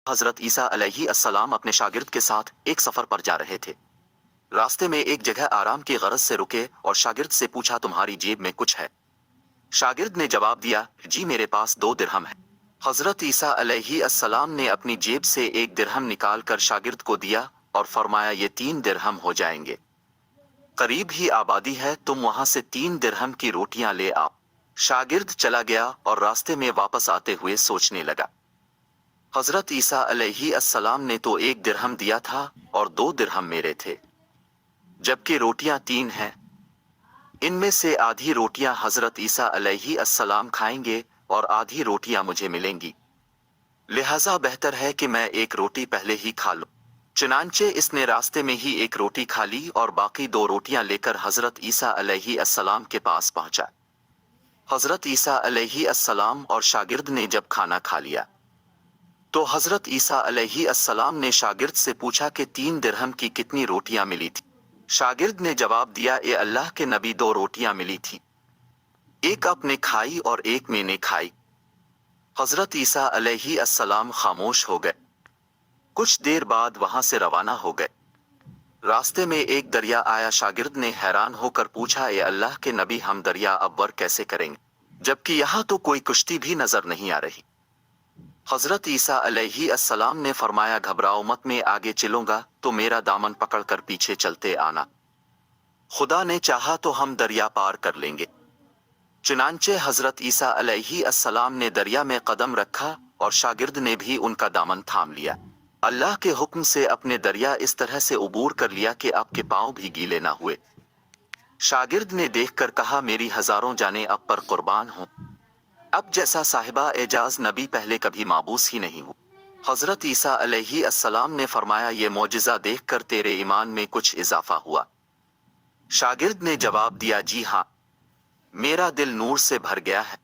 हजरत ईसा अलैहि अस्सलाम अपने शागिर्द के साथ एक सफर पर जा रहे थे। रास्ते में एक जगह आराम की गरज से रुके और शागिर्द से पूछा, तुम्हारी जेब में कुछ है? शागिर्द ने जवाब दिया, जी मेरे पास 2 दिरहम है। हजरत ईसा अलैहि अस्सलाम ने अपनी जेब से 1 दिरहम निकाल कर शागिर्द को दिया और फरमाया, ये 3 दिरहम हो जाएंगे। करीब ही आबादी है, तुम वहां से 3 दिरहम की रोटियां ले आओ। शागिर्द चला गया और रास्ते में वापस आते हुए सोचने लगा, हजरत ईसा अलैहि अस्सलाम ने तो 1 दिरहम दिया था और 2 दिरहम मेरे थे, जबकि रोटियां 3 हैं। इनमें से आधी रोटियां हजरत ईसा अलैहि अस्सलाम खाएंगे और आधी रोटियां मुझे मिलेंगी। लिहाजा बेहतर है कि मैं 1 रोटी पहले ही खा लूं। चुनांचे इसने रास्ते में ही 1 रोटी खा ली और बाकी 2 रोटियां लेकर हजरत ईसा अलैहि अस्सलाम के पास पहुंचा। हजरत ईसा अलैहि अस्सलाम और शागिर्द ने जब खाना खा लिया तो हजरत ईसा अलैहि अस्सलाम ने शागिर्द से पूछा कि 3 दिरहम की कितनी रोटियां मिली थी? शागिर्द ने जवाब दिया, ए अल्लाह के नबी, 2 रोटियां मिली थी, एक आपने खाई और एक मैंने खाई। हजरत ईसा अलैहि अस्सलाम खामोश हो गए। कुछ देर बाद वहां से रवाना हो गए। रास्ते में एक दरिया आया। शागिर्द ने हैरान होकर पूछा, ए अल्लाह के नबी, हम दरिया अब्बर कैसे करेंगे, जबकि यहाँ तो कोई कुश्ती भी नजर नहीं आ रही? हजरत ईसा अलैहि अस्सलाम ने फरमाया, घबराओ मत, मैं आगे चलूंगा तो मेरा दामन पकड़कर पीछे चलते आना। खुदा ने चाहा तो हम दरिया पार कर लेंगे। चुनांचे हजरत ईसा अलैहि अस्सलाम ने दरिया में कदम रखा और शागिर्द ने भी उनका दामन थाम लिया। अल्लाह के हुक्म से अपने दरिया इस तरह से उबूर कर लिया कि आपके पांव भी गीले ना हुए। शागिर्द ने देखकर कहा, मेरी हजारों जाने अब पर कुर्बान हों। अब जैसा साहिबा एजाज नबी पहले कभी माबूस ही नहीं हुआ। हजरत ईसा अलैहि अस्सलाम ने फरमाया, ये मौजिज़ा देखकर तेरे ईमान में कुछ इजाफा हुआ? शागिर्द ने जवाब दिया, जी हाँ, मेरा दिल नूर से भर गया है।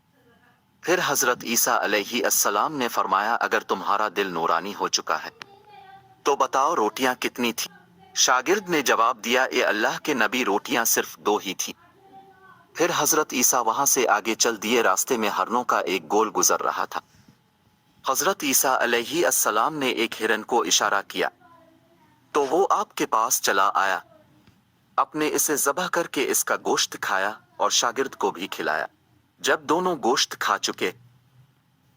फिर हजरत ईसा अलैहि अस्सलाम ने फरमाया, अगर तुम्हारा दिल नूरानी हो चुका है तो बताओ रोटियां कितनी थी? शागिर्द ने जवाब दिया, ए अल्लाह के नबी, रोटियां सिर्फ 2 ही थी। फिर हजरत ईसा वहां से आगे चल दिए। रास्ते में हरनों का एक गोल गुजर रहा था। हजरत ईसा अलैहि अस्सलाम ने एक हिरन को इशारा किया तो वो आपके पास चला आया। अपने इसे ज़बह करके इसका गोश्त खाया और शागिर्द को भी खिलाया। जब दोनों गोश्त खा चुके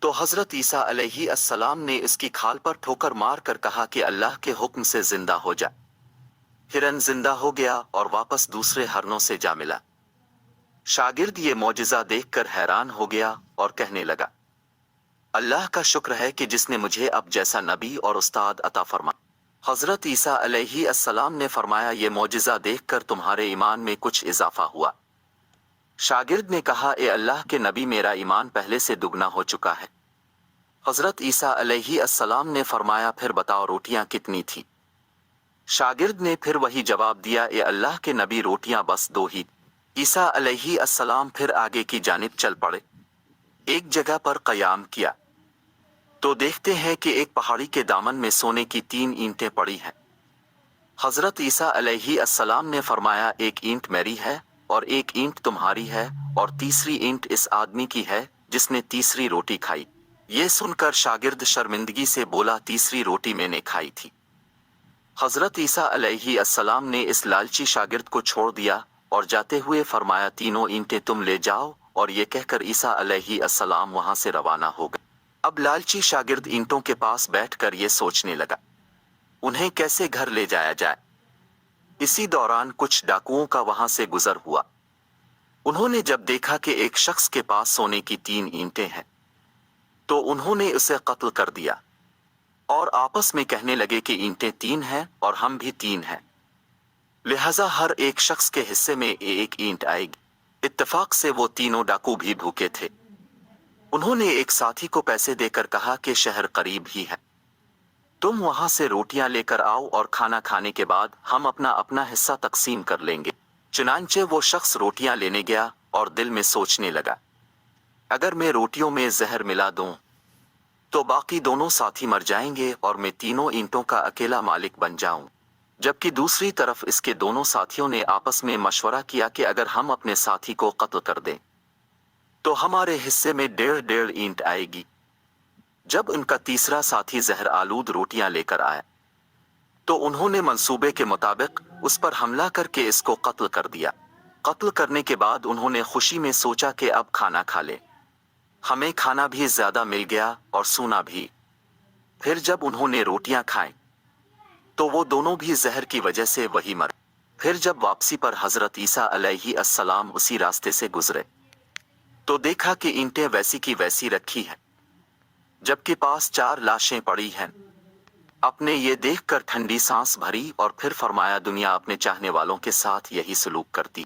तो हजरत ईसा अलैहि अस्सलाम ने इसकी खाल पर ठोकर मार कर कहा कि अल्लाह के हुक्म से जिंदा हो जा। हिरन जिंदा हो गया और वापस दूसरे हरनों से जा मिला। शागिर्द ये मौजिज़ा देखकर हैरान हो गया और कहने लगा, अल्लाह का शुक्र है कि जिसने मुझे अब जैसा नबी और उस्ताद अता फरमा। हजरत ईसा अलैहि अस्सलाम ने फरमाया, ये मौजिज़ा देखकर तुम्हारे ईमान में कुछ इजाफा हुआ? शागिर्द ने कहा, ए अल्लाह के नबी, मेरा ईमान पहले से दुगना हो चुका है। हजरत ईसा अलैहि अस्सलाम ने फरमाया, फिर बताओ रोटियां कितनी थी? शागिर्द ने फिर वही जवाब दिया, ए अल्लाह के नबी, रोटियां बस 2 ही। ईसा अलैहि अस्सलाम फिर आगे की जानिब चल पड़े। एक जगह पर कयाम किया तो देखते हैं कि एक पहाड़ी के दामन में सोने की 3 ईंटें पड़ी हैं। हजरत ईसा अलैहि अस्सलाम ने फरमाया, एक ईंट मेरी है और एक ईंट तुम्हारी है और तीसरी ईंट इस आदमी की है जिसने तीसरी रोटी खाई। ये सुनकर शागिर्द शर्मिंदगी से बोला, तीसरी रोटी मैंने खाई थी। हजरत ईसा अलैहि अस्सलाम ने इस लालची शागिर्द को छोड़ दिया और जाते हुए फरमाया, तीनों ईंटें तुम ले जाओ। और ये कहकर ईसा अलैहि अस्सलाम वहां से रवाना हो गए। अब लालची शागिर्द ईंटों के पास बैठकर ये सोचने लगा, उन्हें कैसे घर ले जाया जाए। इसी दौरान कुछ डाकुओं का वहां से गुजर हुआ। उन्होंने जब देखा कि एक शख्स के पास सोने की 3 ईंटें हैं तो उन्होंने उसे कत्ल कर दिया और आपस में कहने लगे कि ईंटें 3 हैं और हम भी 3 हैं, लिहाजा हर एक शख्स के हिस्से में एक ईंट आएगी। इत्तेफाक से वो तीनों डाकू भी भूखे थे। उन्होंने एक साथी को पैसे देकर कहा कि शहर करीब ही है, तुम वहां से रोटियां लेकर आओ और खाना खाने के बाद हम अपना अपना हिस्सा तकसीम कर लेंगे। चुनांचे वो शख्स रोटियां लेने गया और दिल में सोचने लगा, अगर मैं रोटियों में जहर मिला दूं तो बाकी दोनों साथी मर जाएंगे और मैं तीनों ईंटों का अकेला मालिक बन जाऊं। जबकि दूसरी तरफ इसके दोनों साथियों ने आपस में मशवरा किया कि अगर हम अपने साथी को कत्ल कर दें तो हमारे हिस्से में 1.5 ईंट आएगी। جب ان کا تیسرا ساتھی زہر آلود روٹیاں لے کر آیا تو انہوں نے منصوبے کے مطابق اس پر حملہ کر کے اس کو قتل کر دیا۔ قتل کرنے کے بعد انہوں نے خوشی میں سوچا کہ اب کھانا کھا لے، ہمیں کھانا بھی زیادہ مل گیا اور سونا بھی۔ پھر جب انہوں نے روٹیاں کھائیں تو وہ دونوں بھی زہر کی وجہ سے وہی مر۔ پھر جب واپسی پر حضرت عیسیٰ علیہ السلام اسی راستے سے گزرے تو دیکھا کہ اینٹیں ویسی کی ویسی رکھی ہیں جبکہ پاس 4 لاشیں پڑی ہیں۔ اپنے یہ دیکھ کر ٹھنڈی سانس بھری اور پھر فرمایا دنیا اپنے چاہنے والوں کے ساتھ یہی سلوک کرتی